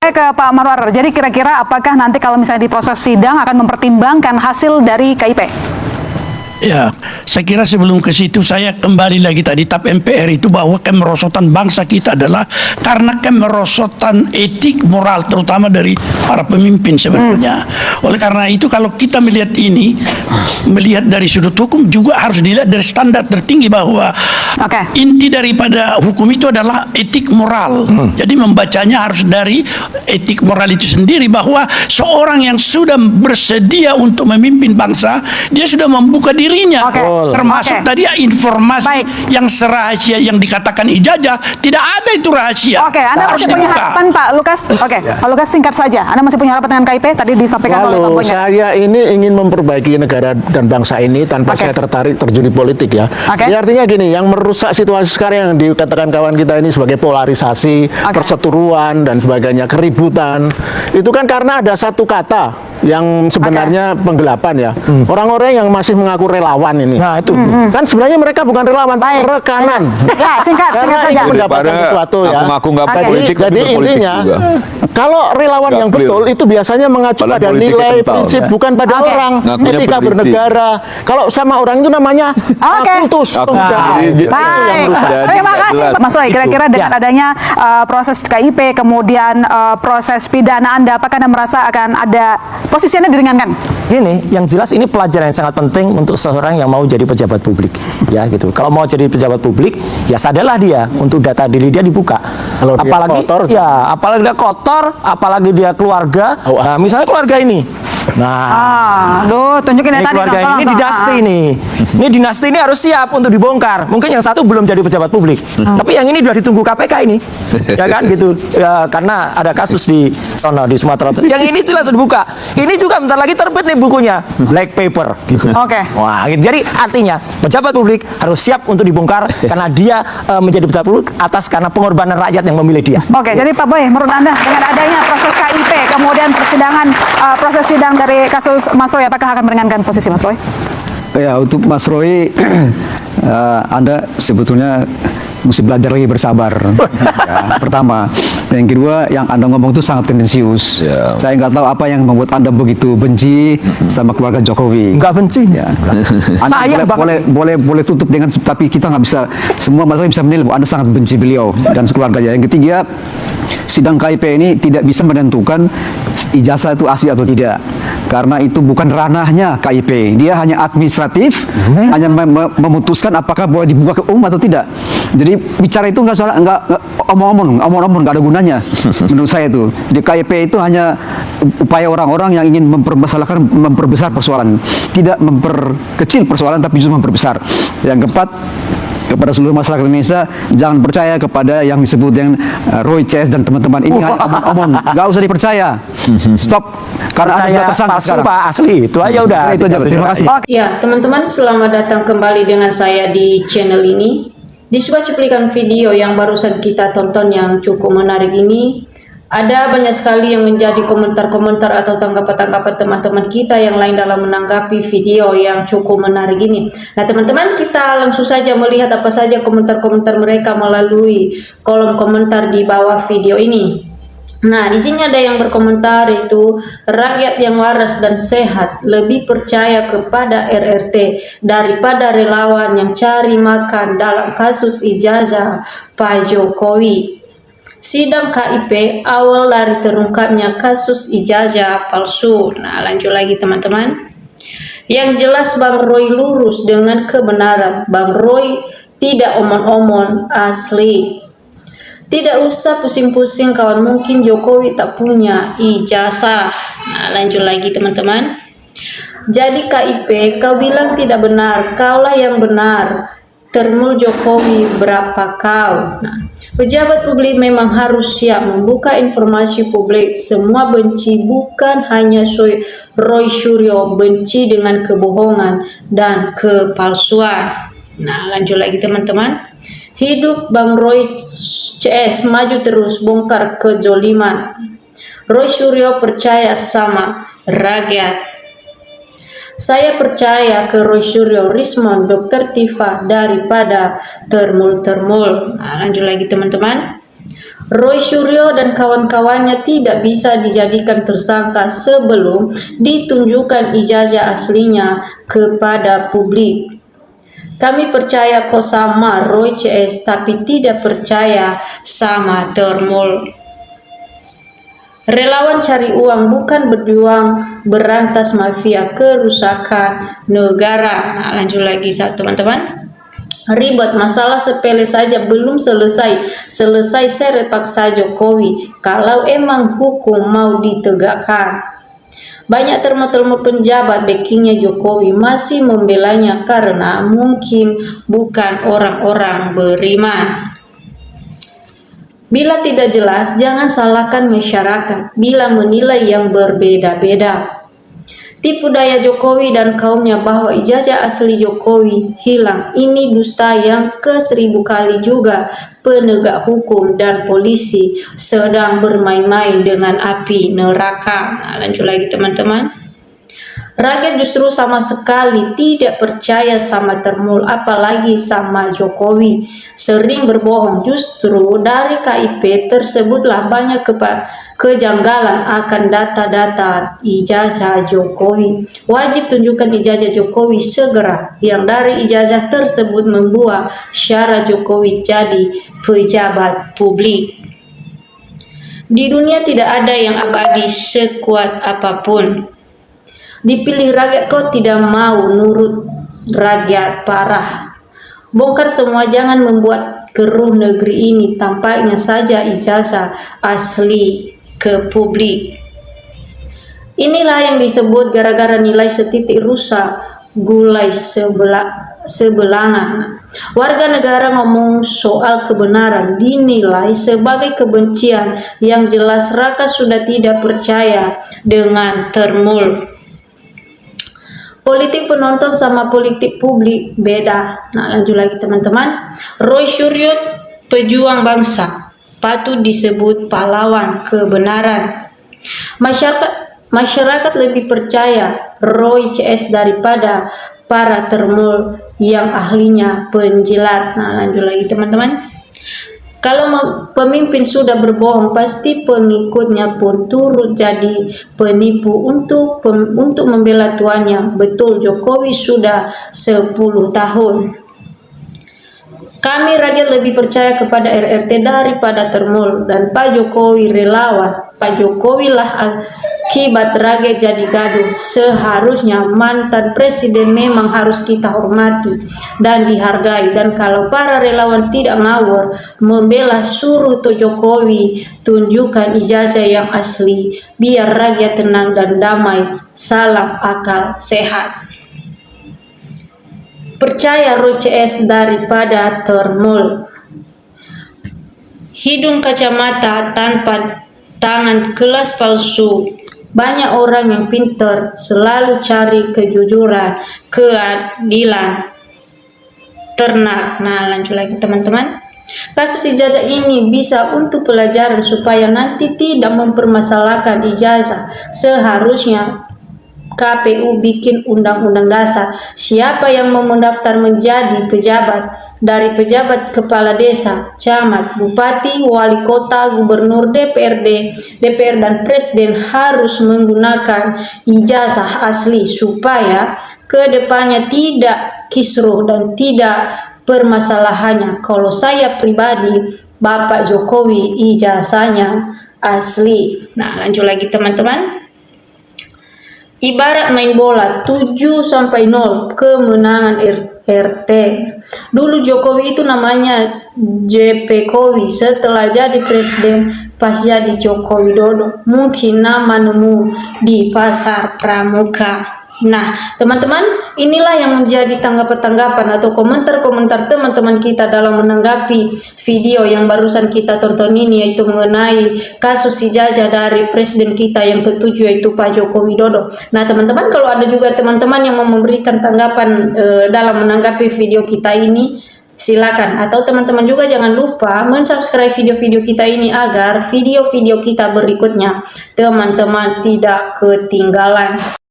Ke Pak Marwar, jadi kira-kira apakah nanti kalau misalnya di proses sidang akan mempertimbangkan hasil dari KIP? Ya, saya kira sebelum ke situ saya kembali lagi tadi TAP MPR itu bahwa kemerosotan bangsa kita adalah karena kemerosotan etik moral terutama dari para pemimpin sebenarnya. Oleh karena itu kalau kita melihat ini, melihat dari sudut hukum juga harus dilihat dari standar tertinggi bahwa inti daripada hukum itu adalah etik moral. Jadi membacanya harus dari etik moral itu sendiri bahwa seorang yang sudah bersedia untuk memimpin bangsa, dia sudah membuka dirinya, termasuk tadi informasi yang serahasia yang dikatakan ijazah, tidak ada itu rahasia. Anda masih punya harapan Pak Lukas? Pak Lukas singkat saja, Anda masih punya harapan dengan KIP? Tadi disampaikan oleh Pak Bonya. Saya ini ingin memperbaiki negara dan bangsa ini tanpa saya tertarik terjun di politik ya. Ya artinya gini, yang merusak situasi sekarang yang dikatakan kawan kita ini sebagai polarisasi, perseteruan dan sebagainya, keributan, itu kan karena ada satu kata yang sebenarnya penggelapan ya. Orang-orang yang masih mengaku relawan ini. Nah, itu. Kan sebenarnya mereka bukan relawan, rekanan. Ya, singkat saja. Mendapatkan sesuatu ya. Ngaku nggak politik, jadi intinya kalau relawan yang betul itu biasanya mengacu pada nilai, prinsip, bukan pada orang, etika bernegara. Kalau sama orang itu namanya kultus. Baik. Terima kasih Mas Roy. Kira-kira dengan adanya proses KIP kemudian proses pidana Anda, apakah Anda merasa akan ada posisinya diringankan? Gini, yang jelas ini pelajaran yang sangat penting untuk seorang yang mau jadi pejabat publik, ya gitu. Kalau mau jadi pejabat publik, ya sadarlah dia untuk data diri dia dibuka. Kalau apalagi dia kotor, apalagi dia kotor, apalagi dia keluarga. Nah, misalnya keluarga ini. Nah, tunjukin ya tadi. Keluarga ini dinasti nih. Ini dinasti ini harus siap untuk dibongkar. Mungkin yang satu belum jadi pejabat publik, tapi yang ini sudah ditunggu KPK ini, ya kan gitu. Ya, karena ada kasus di sana di Sumatera. Yang ini jelas dibuka. Ini juga bentar lagi terbit nih bukunya, Black Paper. Gitu. Wah, gitu. Jadi artinya pejabat publik harus siap untuk dibongkar karena dia menjadi pejabat publik atas karena pengorbanan rakyat yang memilih dia. Jadi Pak Boy, menurut Anda dengan adanya proses KIP kemudian persidangan proses sidang dari kasus Mas Roy, apakah akan meringankan posisi Mas Roy? Ya, untuk Mas Roy, Anda sebetulnya mesti belajar lagi bersabar. Ya, pertama, yang kedua, yang Anda ngomong itu sangat tendensius. Saya nggak tahu apa yang membuat Anda begitu benci sama keluarga Jokowi. Nggak benci. Ya. Anda boleh tutup dengan, tapi kita nggak bisa, semua masyarakat bisa menilai bahwa Anda sangat benci beliau dan keluarganya. Yang ketiga, sidang KIP ini tidak bisa menentukan ijazah itu asli atau tidak, karena itu bukan ranahnya KIP. Dia hanya administratif, hanya memutuskan apakah boleh dibuka ke umum atau tidak. Jadi bicara itu nggak omong-omong nggak ada gunanya menurut saya itu. Di KIP itu hanya upaya orang-orang yang ingin memperbesar persoalan, tidak memperkecil persoalan tapi justru memperbesar. Yang keempat, kepada seluruh masyarakat Indonesia, jangan percaya kepada yang disebut yang Roy CS dan teman-teman ini hanya omong-omong, nggak usah dipercaya. Stop, karena Anda sudah tersangka sekarang. Pak, asli itu aja udah. Itu aja, terima kasih. Ya, teman-teman, selamat datang kembali dengan saya di channel ini. Di sebuah cuplikan video yang barusan kita tonton yang cukup menarik ini, ada banyak sekali yang menjadi komentar-komentar atau tanggapan-tanggapan teman-teman kita yang lain dalam menanggapi video yang cukup menarik ini. Nah, teman-teman, kita langsung saja melihat apa saja komentar-komentar mereka melalui kolom komentar di bawah video ini. Nah, di sini ada yang berkomentar itu, rakyat yang waras dan sehat lebih percaya kepada RRT daripada relawan yang cari makan dalam kasus ijazah Pak Jokowi. Sidang KIP awal dari terungkapnya kasus ijazah palsu. Nah, lanjut lagi teman-teman. Yang jelas Bang Roy lurus dengan kebenaran. Bang Roy tidak omong-omong, asli. Tidak usah pusing-pusing kawan, mungkin Jokowi tak punya ijazah. Nah, lanjut lagi teman-teman. Jadi KIP, kau bilang tidak benar, kaulah yang benar. Termul Jokowi berapa kau? Nah, pejabat publik memang harus siap membuka informasi publik. Semua benci, bukan hanya Roy Suryo, benci dengan kebohongan dan kepalsuan. Nah, lanjut lagi teman-teman. Hidup Bang Roy CS, maju terus, bongkar kejoliman. Roy Suryo percaya sama rakyat. Saya percaya ke Roy Suryo, Rismon, Dr. Tifa daripada termul-termul. Nah, lanjut lagi teman-teman. Roy Suryo dan kawan-kawannya tidak bisa dijadikan tersangka sebelum ditunjukkan ijazah aslinya kepada publik. Kami percaya kok sama Roy CS, tapi tidak percaya sama Termul. Relawan cari uang, bukan berjuang berantas mafia kerusakan negara. Nah, lanjut lagi teman-teman. Ribet, masalah sepele saja belum selesai seret paksa Jokowi kalau emang hukum mau ditegakkan. Banyak termo-termo penjabat backingnya Jokowi masih membelanya karena mungkin bukan orang-orang beriman. Bila tidak jelas, jangan salahkan masyarakat bila menilai yang berbeda-beda. Tipu daya Jokowi dan kaumnya bahwa ijazah asli Jokowi hilang. Ini dusta yang ke-1000 kali juga. Penegak hukum dan polisi sedang bermain-main dengan api neraka. Nah, lanjut lagi teman-teman. Rakyat justru sama sekali tidak percaya sama Termul, apalagi sama Jokowi. Sering berbohong. Justru dari KIP tersebutlah banyak kejanggalan akan data-data ijazah Jokowi. Wajib tunjukkan ijazah Jokowi segera, yang dari ijazah tersebut membuat syarat Jokowi jadi pejabat publik. Di dunia tidak ada yang abadi sekuat apapun. Dipilih rakyat kok tidak mau nurut rakyat, parah. Bongkar semua, jangan membuat keruh negeri ini. Tampaknya saja ijazah asli ke publik. Inilah yang disebut gara-gara nilai setitik rusak gulai sebelangan. Warga negara ngomong soal kebenaran dinilai sebagai kebencian yang jelas. Raka sudah tidak percaya dengan Termul. Politik penonton sama politik publik beda. Nah, lanjut lagi teman-teman. Roy Suryo pejuang bangsa, patut disebut pahlawan kebenaran. Masyarakat lebih percaya Roy CS daripada para Termul yang ahlinya penjilat. Nah, lanjut lagi teman-teman. Kalau pemimpin sudah berbohong, pasti pengikutnya pun turut jadi penipu untuk membela tuannya. Betul, Jokowi sudah 10 tahun. Kami rakyat lebih percaya kepada RRT daripada Termul dan Pak Jokowi relawan. Pak Jokowi lah akibat rakyat jadi gaduh. Seharusnya mantan presiden memang harus kita hormati dan dihargai. Dan kalau para relawan tidak ngawur membela, suruh to Jokowi tunjukkan ijazah yang asli biar rakyat tenang dan damai. Salam akal sehat. Percaya Roy CS daripada Termul. Hidung kacamata tanpa tangan kelas palsu. Banyak orang yang pintar selalu cari kejujuran, keadilan, ternak. Nah, lanjut lagi teman-teman. Kasus ijazah ini bisa untuk pelajaran supaya nanti tidak mempermasalahkan ijazah. Seharusnya KPU bikin undang-undang dasar. Siapa yang mau mendaftar menjadi pejabat, dari pejabat kepala desa, camat, bupati, wali kota, gubernur, DPRD, DPR dan presiden harus menggunakan ijazah asli supaya kedepannya tidak kisruh dan tidak permasalahannya. Kalau saya pribadi, Bapak Jokowi ijazahnya asli. Nah, lanjut lagi teman-teman. Ibarat main bola 7-0 kemenangan RT. Dulu Jokowi itu namanya JPKowi, setelah jadi presiden pas jadi Joko Widodo. Mungkin nama nemu di pasar pramuka. Nah, teman-teman, inilah yang menjadi tanggapan-tanggapan atau komentar-komentar teman-teman kita dalam menanggapi video yang barusan kita tonton ini, yaitu mengenai kasus ijazah dari presiden kita yang ke-7, yaitu Pak Joko Widodo. Nah, teman-teman, kalau ada juga teman-teman yang mau memberikan tanggapan dalam menanggapi video kita ini, silakan. Atau teman-teman juga jangan lupa mensubscribe video-video kita ini agar video-video kita berikutnya teman-teman tidak ketinggalan.